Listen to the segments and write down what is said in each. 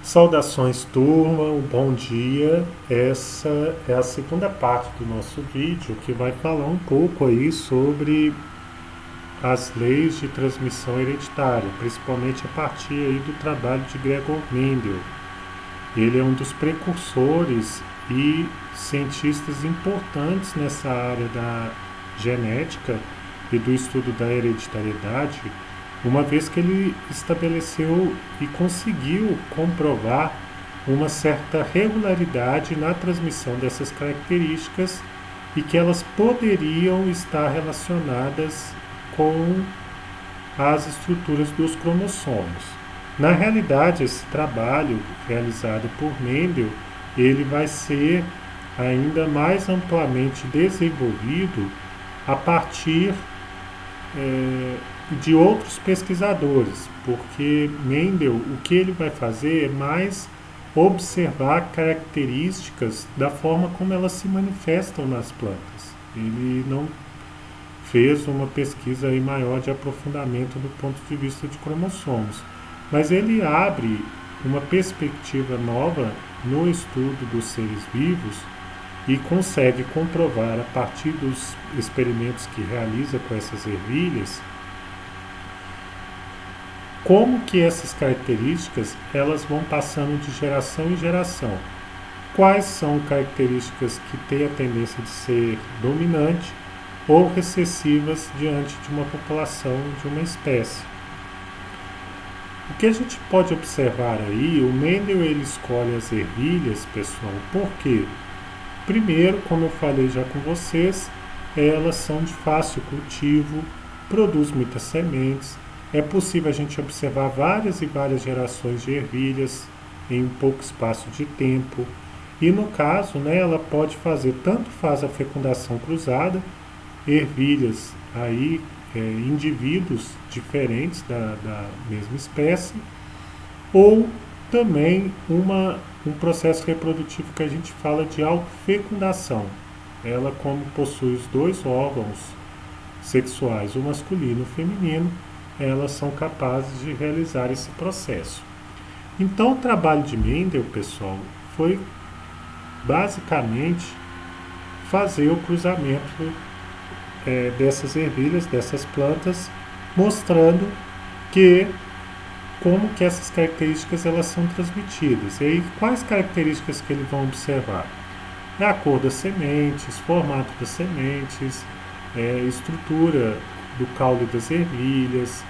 Saudações, turma, um bom dia. Essa é a segunda parte do nosso vídeo que vai falar um pouco aí sobre as leis de transmissão hereditária, principalmente a partir aí do trabalho de Gregor Mendel. Ele é um dos precursores e cientistas importantes nessa área da genética e do estudo da hereditariedade, uma vez que ele estabeleceu e conseguiu comprovar uma certa regularidade na transmissão dessas características e que elas poderiam estar relacionadas com as estruturas dos cromossomos. Na realidade, esse trabalho realizado por Mendel, ele vai ser ainda mais amplamente desenvolvido a partir de outros pesquisadores, porque Mendel, o que ele vai fazer é mais observar características da forma como elas se manifestam nas plantas. Ele não fez uma pesquisa aí maior de aprofundamento do ponto de vista de cromossomos, mas ele abre uma perspectiva nova no estudo dos seres vivos e consegue comprovar a partir dos experimentos que realiza com essas ervilhas como que essas características elas vão passando de geração em geração. Quais são características que têm a tendência de ser dominante ou recessivas diante de uma população, de uma espécie. O que a gente pode observar aí, o Mendel ele escolhe as ervilhas, pessoal, por quê? Primeiro, como eu falei já com vocês, elas são de fácil cultivo, produz muitas sementes, é possível a gente observar várias e várias gerações de ervilhas em um pouco espaço de tempo. E no caso, né, ela pode fazer, tanto faz a fecundação cruzada, ervilhas aí, indivíduos diferentes da mesma espécie, ou também um processo reprodutivo que a gente fala de autofecundação. Ela, como possui os dois órgãos sexuais, o masculino e o feminino, elas são capazes de realizar esse processo. Então, o trabalho de Mendel, pessoal, foi basicamente fazer o cruzamento dessas ervilhas, dessas plantas, mostrando como que essas características elas são transmitidas. E aí, quais características que eles vão observar? É a cor das sementes, formato das sementes, estrutura do caule das ervilhas,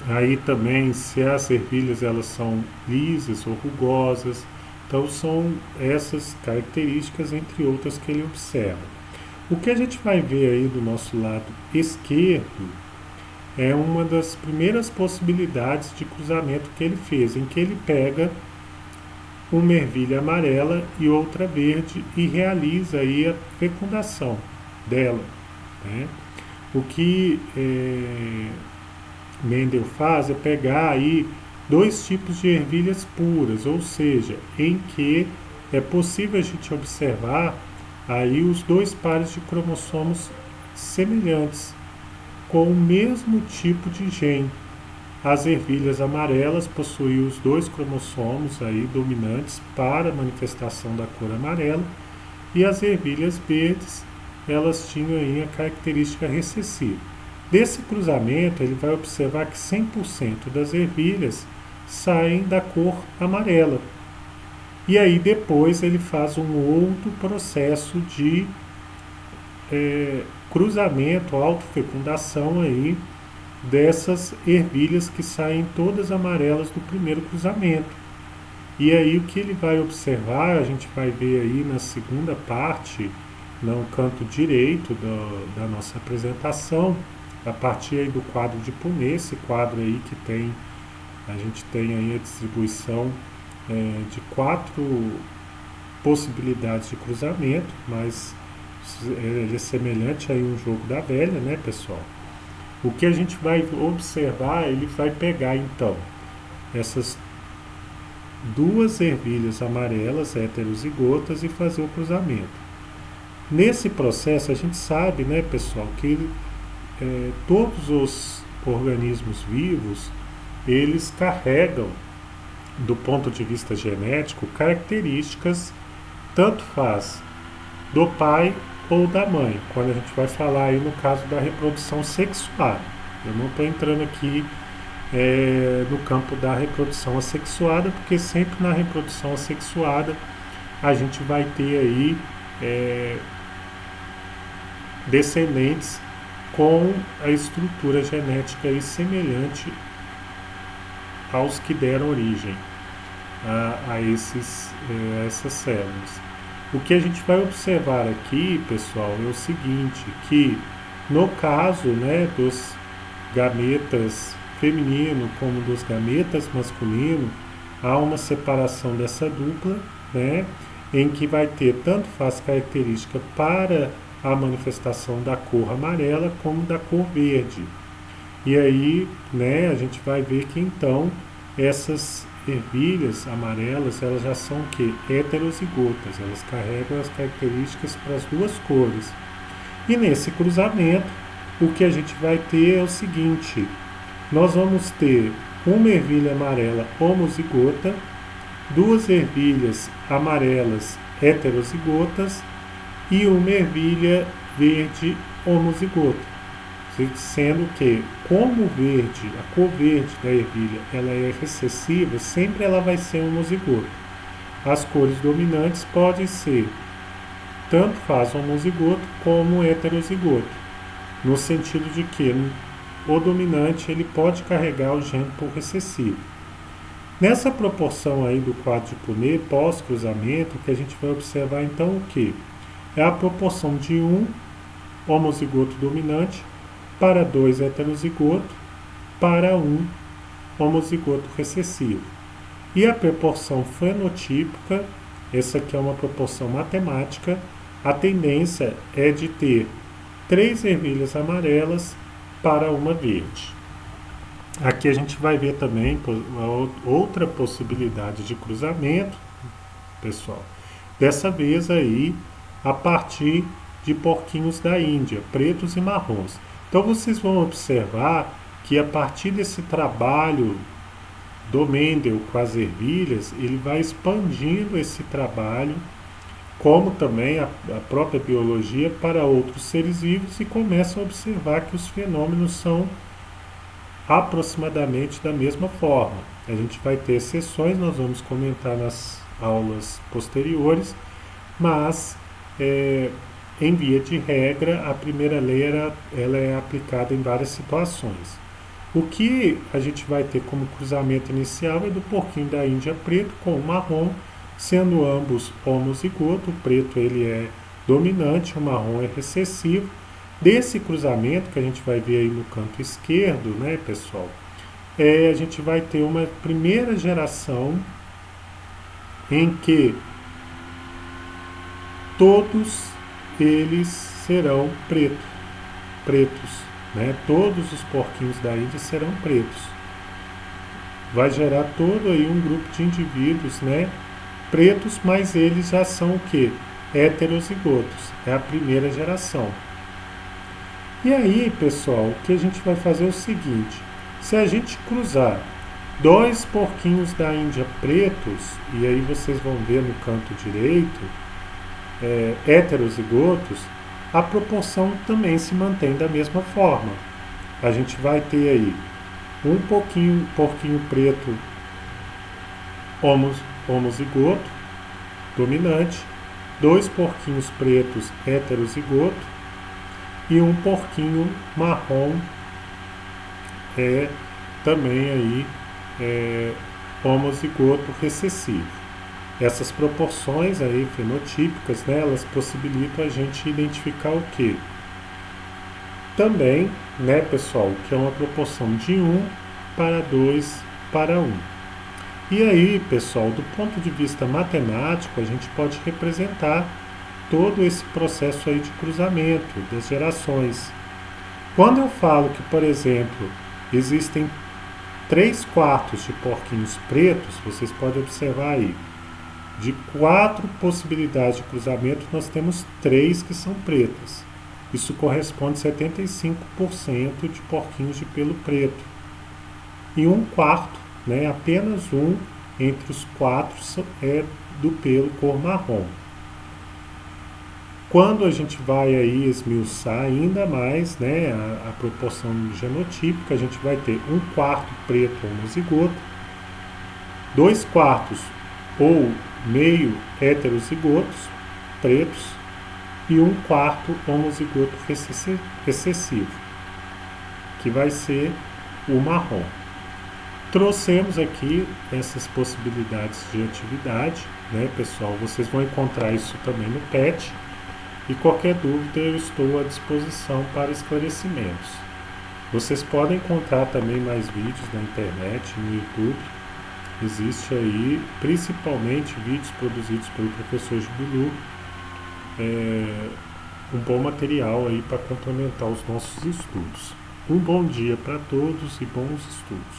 aí também se as ervilhas elas são lisas ou rugosas. Então são essas características, entre outras, que ele observa. O que a gente vai ver aí do nosso lado esquerdo é uma das primeiras possibilidades de cruzamento que ele fez, em que ele pega uma ervilha amarela e outra verde e realiza aí a fecundação dela, né? O que Mendel faz é pegar aí dois tipos de ervilhas puras, ou seja, em que é possível a gente observar aí os dois pares de cromossomos semelhantes, com o mesmo tipo de gene. As ervilhas amarelas possuíam os dois cromossomos aí dominantes para a manifestação da cor amarela, e as ervilhas verdes elas tinham aí a característica recessiva. Desse cruzamento, ele vai observar que 100% das ervilhas saem da cor amarela. E aí depois ele faz um outro processo de cruzamento, autofecundação aí dessas ervilhas que saem todas amarelas do primeiro cruzamento. E aí o que ele vai observar, a gente vai ver aí na segunda parte, no canto direito da nossa apresentação, a partir aí do quadro de Punnett, esse quadro aí que a gente tem aí a distribuição de 4 possibilidades de cruzamento, mas ele é semelhante a um jogo da velha, né, pessoal? O que a gente vai observar, ele vai pegar então essas duas ervilhas amarelas heterozigotas e fazer o cruzamento. Nesse processo a gente sabe, né, pessoal, que todos os organismos vivos eles carregam, do ponto de vista genético, características, tanto faz do pai ou da mãe, quando a gente vai falar aí no caso da reprodução sexuada. Eu não estou entrando aqui no campo da reprodução assexuada, porque sempre na reprodução assexuada a gente vai ter aí descendentes com a estrutura genética aí semelhante aos que deram origem a essas células. O que a gente vai observar aqui, pessoal, é o seguinte, que no caso, né, dos gametas feminino como dos gametas masculino, há uma separação dessa dupla, né, em que vai ter tanto faz característica para a manifestação da cor amarela como da cor verde. E aí, né, a gente vai ver que então essas ervilhas amarelas, elas já são o quê? Heterozigotas, elas carregam as características para as duas cores. E nesse cruzamento, o que a gente vai ter é o seguinte, nós vamos ter uma ervilha amarela homozigota, duas ervilhas amarelas heterozigotas e uma ervilha verde homozigota. Sendo que, como verde, a cor verde da ervilha ela é recessiva, sempre ela vai ser homozigota. As cores dominantes podem ser tanto faz homozigoto como heterozigoto, no sentido de que o dominante ele pode carregar o gene por recessivo. Nessa proporção aí do quadro de Punnett pós-cruzamento, o que a gente vai observar então o que? É a proporção de um homozigoto dominante para 2 heterozigotos para 1 homozigoto recessivo. E a proporção fenotípica, essa aqui é uma proporção matemática, a tendência é de ter 3 ervilhas amarelas para uma verde. Aqui a gente vai ver também outra possibilidade de cruzamento, pessoal. Dessa vez aí, a partir de porquinhos da Índia, pretos e marrons. Então vocês vão observar que a partir desse trabalho do Mendel com as ervilhas, ele vai expandindo esse trabalho, como também a própria biologia, para outros seres vivos e começa a observar que os fenômenos são aproximadamente da mesma forma. A gente vai ter exceções, nós vamos comentar nas aulas posteriores, mas em via de regra, a primeira lei ela é aplicada em várias situações. O que a gente vai ter como cruzamento inicial é do porquinho da Índia preto com o marrom, sendo ambos homozigoto. O preto ele é dominante, o marrom é recessivo. Desse cruzamento que a gente vai ver aí no canto esquerdo, né, pessoal, a gente vai ter uma primeira geração em que todos eles serão pretos, né? Todos os porquinhos da Índia serão pretos. Vai gerar todo aí um grupo de indivíduos, né, pretos, mas eles já são o quê? Heterozigotos. É a primeira geração. E aí, pessoal, o que a gente vai fazer é o seguinte, se a gente cruzar 2 porquinhos da Índia pretos, e aí vocês vão ver no canto direito, heterozigotos, a proporção também se mantém da mesma forma. A gente vai ter aí um porquinho preto homozigoto, dominante, 2 porquinhos pretos heterozigoto e um porquinho marrom também aí homozigoto recessivo. Essas proporções aí fenotípicas, né, elas possibilitam a gente identificar o quê? Também, né, pessoal, que é uma proporção de 1 para 2 para 1. E aí, pessoal, do ponto de vista matemático, a gente pode representar todo esse processo aí de cruzamento das gerações. Quando eu falo que, por exemplo, existem 3/4 de porquinhos pretos, vocês podem observar aí, de 4 possibilidades de cruzamento, nós temos 3 que são pretas. Isso corresponde a 75% de porquinhos de pelo preto. e um quarto, né, apenas um entre os quatro é do pelo cor marrom. Quando a gente vai aí esmiuçar ainda mais, né, a proporção genotípica, a gente vai ter um quarto preto homozigoto, 2/4 ou meio heterozigotos pretos e 1/4 homozigoto recessivo, que vai ser o marrom. Trouxemos aqui essas possibilidades de atividade, né, pessoal? Vocês vão encontrar isso também no PET. E qualquer dúvida eu estou à disposição para esclarecimentos. Vocês podem encontrar também mais vídeos na internet, no YouTube. Existe aí, principalmente, vídeos produzidos pelo professor Jubilu, um bom material aí para complementar os nossos estudos. Um bom dia para todos e bons estudos.